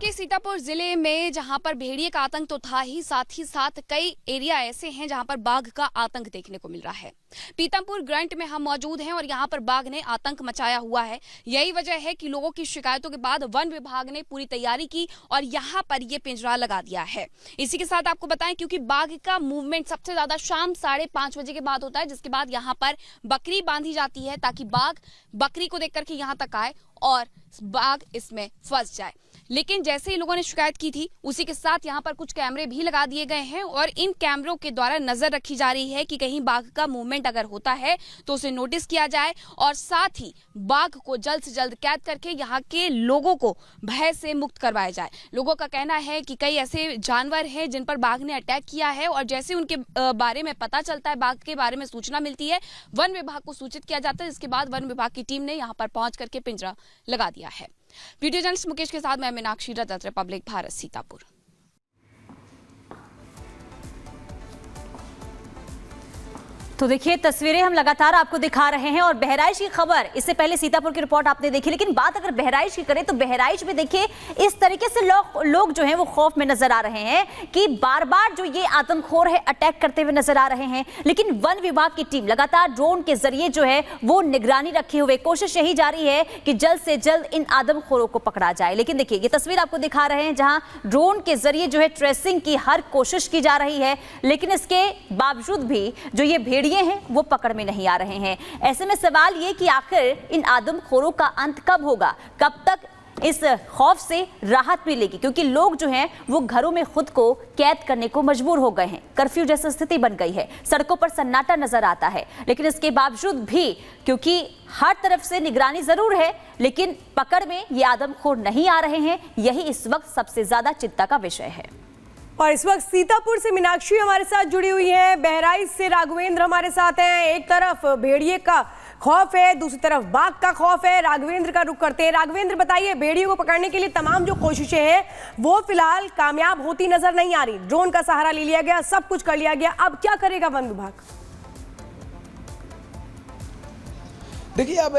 के सीतापुर जिले में जहां पर भेड़िए का आतंक तो था ही साथ कई एरिया ऐसे हैं जहां पर बाघ का आतंक देखने को मिल रहा है। पीतमपुर ग्रंट में हम मौजूद हैं और यहां पर बाघ ने आतंक मचाया हुआ है। यही वजह है कि लोगों की शिकायतों के बाद वन विभाग ने पूरी तैयारी की और यहां पर ये पिंजरा लगा दिया है। इसी के साथ आपको बताएं, क्योंकि बाघ का मूवमेंट सबसे ज्यादा शाम 5:30 बजे के बाद होता है, जिसके बाद यहाँ पर बकरी बांधी जाती है ताकि बाघ बकरी को देख करके यहाँ तक आए और बाघ इसमें फंस जाए। लेकिन जैसे ही लोगों ने शिकायत की थी, उसी के साथ यहाँ पर कुछ कैमरे भी लगा दिए गए हैं और इन कैमरों के द्वारा नजर रखी जा रही है कि कहीं बाघ का मूवमेंट अगर होता है तो उसे नोटिस किया जाए और साथ ही बाघ को जल्द से जल्द कैद करके यहाँ के लोगों को भय से मुक्त करवाया जाए। लोगों का कहना है कि कई ऐसे जानवर हैं जिन पर बाघ ने अटैक किया है और जैसे उनके बारे में पता चलता है, बाघ के बारे में सूचना मिलती है, वन विभाग को सूचित किया जाता है, जिसके बाद वन विभाग की टीम ने यहाँ पर पहुंच करके पिंजरा लगा दिया है। वीडियो जर्नलिस्ट मुकेश के साथ मैं मीनाक्षी रजत, रिपब्लिक भारत, सीतापुर। तो देखिए, तस्वीरें हम लगातार आपको दिखा रहे हैं और बहराइच की खबर, इससे पहले सीतापुर की रिपोर्ट आपने देखी, लेकिन बात अगर बहराइच की करें तो बहराइच में देखिए इस तरीके से लोग जो हैं वो खौफ में नजर आ रहे हैं कि बार बार जो ये आतंकखोर है अटैक करते हुए नजर आ रहे हैं। लेकिन वन विभाग की टीम लगातार ड्रोन के जरिए जो है वो निगरानी रखे हुए कोशिश यही जारी है कि जल्द से जल्द इन आदमखोरों को पकड़ा जाए। लेकिन देखिए, ये तस्वीर आपको दिखा रहे हैं जहां ड्रोन के जरिए जो है ट्रेसिंग की हर कोशिश की जा रही है, लेकिन इसके बावजूद भी जो ये भेड़िए हैं वो पकड़ में नहीं आ रहे हैं। ऐसे में सवाल ये कि आखिर इन आदमखोरों का अंत कब होगा, कब तक इस खौफ से राहत मिलेगी, क्योंकि लोग जो हैं वो घरों में खुद को कैद करने को मजबूर हो गए हैं। कर्फ्यू जैसी स्थिति बन गई है, सड़कों पर सन्नाटा नजर आता है, लेकिन इसके बावजूद भी क्योंकि हर तरफ से निगरानी जरूर है, लेकिन पकड़ में ये आदमखोर नहीं आ रहे हैं। यही इस वक्त सबसे ज्यादा चिंता का विषय है। और इस वक्त सीतापुर से मीनाक्षी हमारे साथ जुड़ी हुई है, बहराइच से राघवेंद्र हमारे साथ हैं। एक तरफ भेड़िए का खौफ है, दूसरी तरफ बाघ का खौफ है। राघवेंद्र का रुख करते हैं। राघवेंद्र, बताइए, भेड़ियों को पकड़ने के लिए तमाम जो कोशिशें हैं वो फिलहाल कामयाब होती नजर नहीं आ रही। ड्रोन का सहारा ले लिया गया, सब कुछ कर लिया गया, अब क्या करेगा वन विभाग? देखिए, अब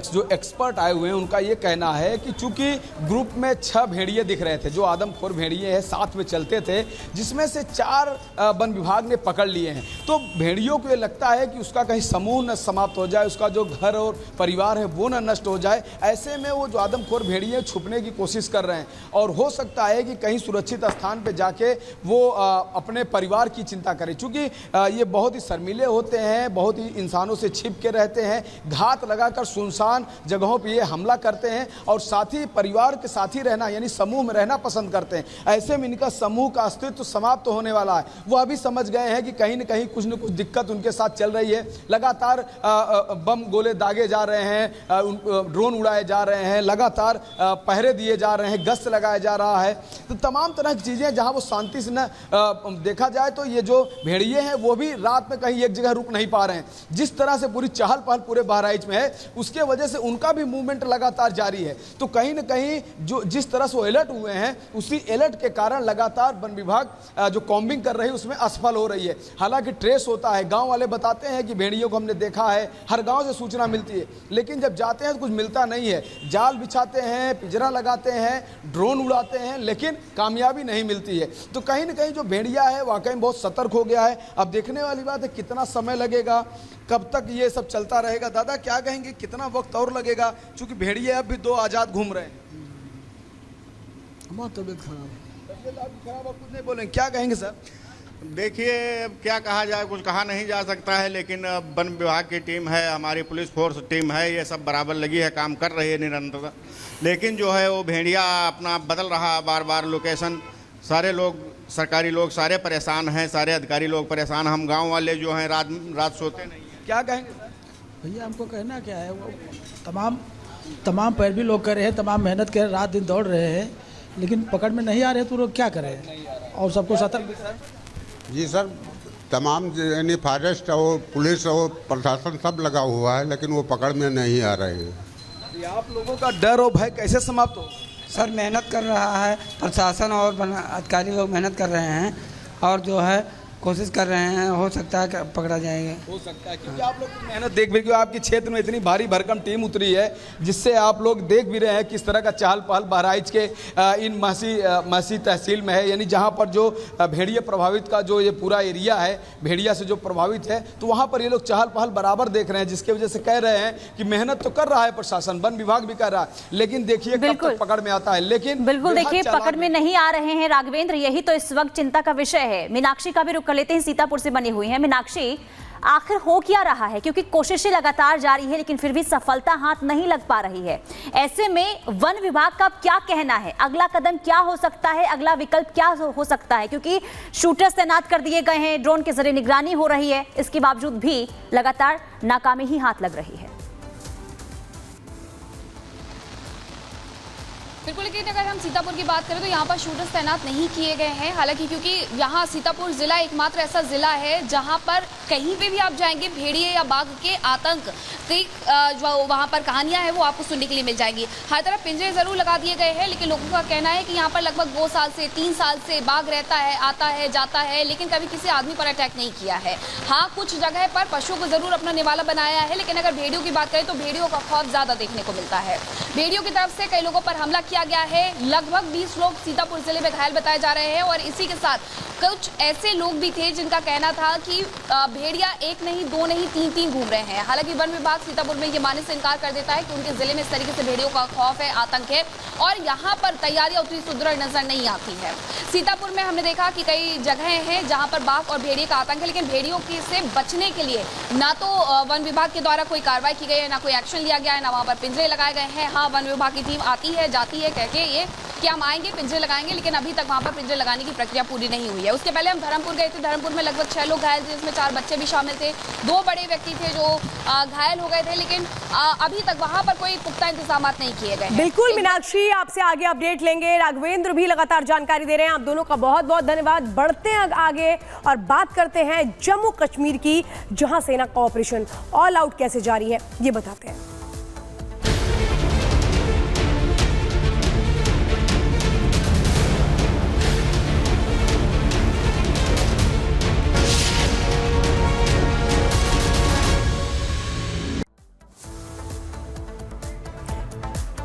जो एक्सपर्ट आए हुए हैं उनका ये कहना है कि चूंकि ग्रुप में 6 भेड़िए दिख रहे थे, जो आदमखोर भेड़िए हैं, साथ में चलते थे, जिसमें से 4 वन विभाग ने पकड़ लिए हैं, तो भेड़ियों को ये लगता है कि उसका कहीं समूह न समाप्त हो जाए, उसका जो घर और परिवार है वो न नष्ट हो जाए। ऐसे में वो जो आदमखोर भेड़िए छुपने की कोशिश कर रहे हैं और हो सकता है कि कहीं सुरक्षित स्थान पर जाके वो अपने परिवार की चिंता करें, चूँकि ये बहुत ही शर्मीले होते हैं, बहुत ही इंसानों से छिप के रहते हैं, घात लगाकर सुनसान जगहों पर ये हमला करते हैं और साथ ही परिवार के साथ ही रहना यानी समूह में रहना पसंद करते हैं। ऐसे में इनका समूह का अस्तित्व समाप्त होने वाला है। वो अभी समझ गए हैं कि कहीं न कहीं कुछ न कुछ दिक्कत उनके साथ चल रही है। लगातार बम गोले दागे जा रहे हैं, ड्रोन उड़ाए जा रहे हैं, लगातार पहरे दिए जा रहे हैं, गश्त लगाया जा रहा है। तो तमाम तरह की चीज़ें जहाँ वो शांति से न देखा जाए तो ये जो भेड़िए हैं वो भी रात में कहीं एक जगह रुक नहीं पा रहे हैं। जिस तरह से पूरी चहल पहल पूरे बहराइच में है, उसके वजह से उनका भी मूवमेंट लगातार जारी है। तो कहीं न कहीं जो जिस तरह से वो अलर्ट हुए हैं, उसी अलर्ट के कारण लगातार वन विभाग जो कॉम्बिंग कर रही है उसमें असफल हो रही है। हालांकि ट्रेस होता है, गांव वाले बताते हैं कि भेड़ियों को हमने देखा है, हर गांव से सूचना मिलती है, लेकिन जब जाते हैं तो कुछ मिलता नहीं है। जाल बिछाते हैं, पिंजरा लगाते हैं, ड्रोन उड़ाते हैं, लेकिन कामयाबी नहीं मिलती है। तो कहीं न कहीं जो भेड़िया है वाकई बहुत सतर्क हो गया है। अब देखने वाली बात है कितना समय लगेगा, कब तक ये सब चलता रहेगा। दादा क्या कहेंगे, कितना वक्त और लगेगा, क्योंकि भेड़िए अब भी 2 आजाद घूम रहे हैं? हमारी तबीयत खराब कुछ नहीं बोलेंगे, क्या कहेंगे सर? देखिए, अब क्या कहा जाए, कुछ कहा नहीं जा सकता है, लेकिन वन विभाग की टीम है, हमारी पुलिस फोर्स टीम है, ये सब बराबर लगी है, काम कर रही है निरंतर। लेकिन जो है वो भेड़िया अपना बदल रहा बार बार लोकेशन। सारे लोग, सरकारी लोग सारे परेशान हैं, सारे अधिकारी लोग परेशान, हम गाँव वाले जो हैं रात सोते नहीं हैं। क्या कहेंगे सर? भैया, हमको कहना क्या है, वो तमाम पैरवी लोग कर रहे हैं, तमाम मेहनत कर रात दिन दौड़ रहे हैं, लेकिन पकड़ में नहीं आ रहे, तो लोग क्या करें? और सबको सतर्क। जी सर, तमाम यानी फॉरेस्ट हो, पुलिस हो, प्रशासन सब लगा हुआ है, लेकिन वो पकड़ में नहीं आ रहे हैं। आप लोगों का डर और भय कैसे समाप्त हो? सर, मेहनत कर रहा है प्रशासन और अधिकारी लोग, मेहनत कर रहे हैं और जो है कोशिश कर रहे हैं, हो सकता है कि पकड़ा जाएगा। हो सकता है, क्योंकि आप लोग की मेहनत देख भी, क्योंकि आपके क्षेत्र में इतनी भारी भरकम टीम उतरी है, जिससे आप लोग देख भी रहे हैं किस तरह का चहल पहल बहराइच के इन महसी तहसील में है। यानी जहां पर जो भेड़िया प्रभावित का जो ये पूरा एरिया है, भेड़िया से जो प्रभावित है, तो वहां पर ये लोग चहल पहल बराबर देख रहे हैं, जिसकी वजह से कह रहे हैं कि मेहनत तो कर रहा है प्रशासन, वन विभाग भी कर रहा है, लेकिन देखिए कब तक पकड़ में आता है। लेकिन बिल्कुल देखिए, पकड़ में नहीं आ रहे हैं राघवेंद्र, यही तो इस वक्त चिंता का विषय है। मीनाक्षी का भी रुख कर लेते हैं, सीतापुर से बनी हुई है। मीनाक्षी, आखिर हो क्या रहा है? क्योंकि कोशिशें लगातार जारी है, लेकिन फिर भी सफलता हाथ नहीं लग पा रही है। ऐसे में वन विभाग का क्या कहना है? अगला कदम क्या हो सकता है? अगला विकल्प क्या हो सकता है? क्योंकि शूटर्स तैनात कर दिए गए हैं, ड्रोन के जरिए निगरानी हो रही है, इसके बावजूद भी लगातार नाकामी ही हाथ लग रही है। बिल्कुल, लेकिन अगर हम सीतापुर की बात करें तो यहाँ पर शूटर्स तैनात नहीं किए गए हैं। हालांकि क्योंकि यहाँ सीतापुर जिला एकमात्र ऐसा जिला है जहाँ पर कहीं पे भी आप जाएंगे भेड़िए या बाघ के आतंक की जो वहाँ पर कहानियाँ हैं वो आपको सुनने के लिए मिल जाएंगी। हर तरफ पिंजरे जरूर लगा दिए गए हैं, लेकिन लोगों का कहना है कि यहाँ पर लगभग 2 साल से 3 साल से बाघ रहता है, आता है, जाता है, लेकिन कभी किसी आदमी पर अटैक नहीं किया है। हाँ, कुछ जगह पर पशुओं को जरूर अपना निवाला बनाया है, लेकिन अगर भेड़ियों की बात करें तो भेड़ियों का खौफ ज्यादा देखने को मिलता है। भेड़ियों की तरफ से कई लोगों पर हमला किया गया है, लगभग 20 लोग सीतापुर जिले में घायल बताए जा रहे हैं, और इसी के साथ कुछ ऐसे लोग भी थे जिनका कहना था कि भेड़िया 1 नहीं 2 नहीं 3 घूम रहे हैं। हालांकि वन विभाग सीतापुर में ये मानने से इनकार कर देता है कि उनके जिले में इस तरीके से भेड़ियों का खौफ है, आतंक है, और यहाँ पर तैयारियां उतनी सुदृढ़ नजर नहीं आती है। सीतापुर में हमने देखा कि कई जगह हैं जहाँ पर बाघ और भेड़िए का आतंक है, लेकिन भेड़ियों से बचने के लिए ना तो वन विभाग के द्वारा कोई कार्रवाई की गई है, ना कोई एक्शन लिया गया है, ना वहाँ पर पिंजरे लगाए गए हैं। हाँ, वन विभाग की टीम आती है, जाती है, कहके ये कि हम आएंगे, पिंजरे लगाएंगे, लेकिन अभी तक वहाँ पर पिंजरे लगाने की प्रक्रिया पूरी नहीं हुई है। उसके पहले हम धर्मपुर गए थे, धर्मपुर में लगभग 6 लोग घायल थे, जिसमें 4 बच्चे भी शामिल थे, 2 बड़े व्यक्ति थे जो घायल हो गए थे, लेकिन अभी तक वहाँ पर कोई पुख्ता इंतजाम नहीं किए गए। बिल्कुल मीनाक्षी, आपसे आगे अपडेट लेंगे। राघवेंद्र भी लगातार जानकारी दे रहे हैं, आप दोनों का बहुत बहुत धन्यवाद। बढ़ते हैं आगे और बात करते हैं जम्मू कश्मीर की, जहां सेना का ऑपरेशन ऑल आउट कैसे जारी है, ये बताते हैं।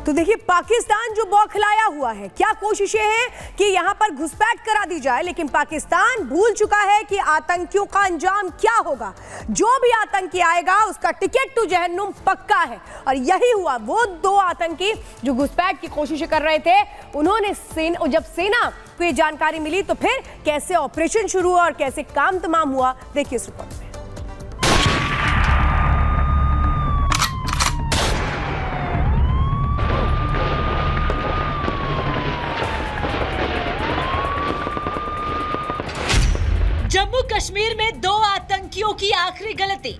तो देखिए, पाकिस्तान जो बौखलाया हुआ है, क्या कोशिशें हैं कि यहां पर घुसपैठ करा दी जाए, लेकिन पाकिस्तान भूल चुका है कि आतंकियों का अंजाम क्या होगा। जो भी आतंकी आएगा उसका टिकट टू जहन्नुम पक्का है, और यही हुआ। वो 2 आतंकी जो घुसपैठ की कोशिशें कर रहे थे, उन्होंने जब सेना को ये जानकारी मिली तो फिर कैसे ऑपरेशन शुरू हुआ और कैसे काम तमाम हुआ, देखिए इस रिपोर्ट में। जम्मू कश्मीर में 2 आतंकियों की आखिरी गलती।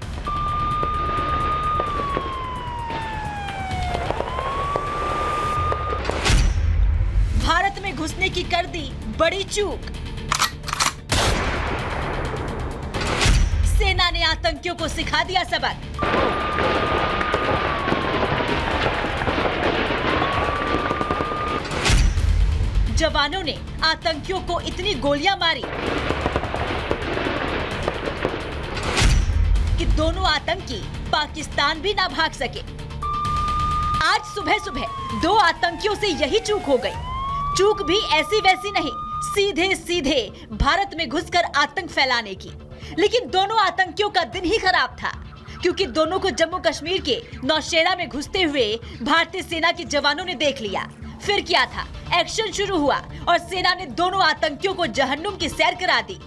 भारत में घुसने की कर दी बड़ी चूक। सेना ने आतंकियों को सिखा दिया सबक। जवानों ने आतंकियों को इतनी गोलियां मारी कि दोनों आतंकी पाकिस्तान भी ना भाग सके। आज सुबह सुबह 2 आतंकियों से यही चूक हो गई। चूक भी ऐसी वैसी नहीं, सीधे सीधे भारत में घुसकर आतंक फैलाने की। लेकिन दोनों आतंकियों का दिन ही खराब था, क्योंकि दोनों को जम्मू कश्मीर के नौशेरा में घुसते हुए भारतीय सेना के जवानों ने देख लिया। फिर क्या था, एक्शन शुरू हुआ और सेना ने दोनों आतंकियों को जहन्नुम की सैर करा दी